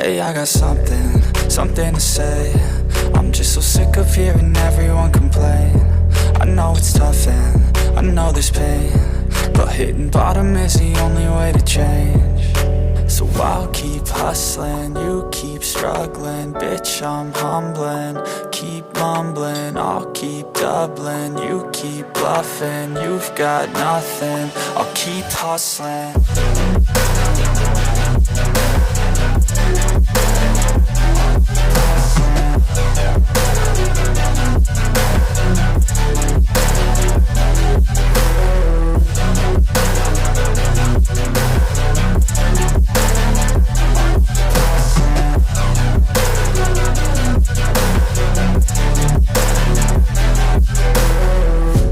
Hey, I got something to say. I'm just so sick of hearing everyone complain. I know it's tough and I know there's pain, but hitting bottom is the only way to change. So I'll keep hustling, you keep struggling. Bitch, I'm humbling, keep mumbling. I'll keep doubling, you keep bluffing. You've got nothing, I'll keep hustling.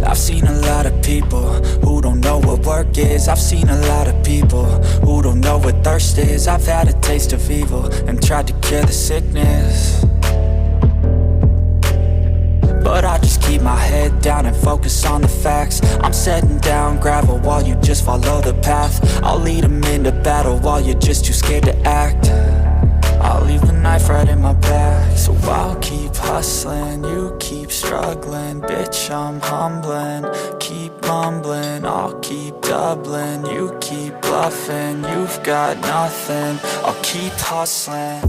I've seen a lot of people who don't know what work is. I've seen a lot of people who don't know what thirst is. I've had a taste of evil and tried to cure the sickness, but I just keep my head down and focus on the facts. I'm setting down gravel while you just follow the path. I'll lead them into battle while you're just too scared to act. I'll leave the knife right in my back. So I'll keep hustling, you keep struggling. Bitch, I'm humbling, keep mumbling. I'll keep doubling, you keep bluffing. You've got nothing, I'll keep hustling.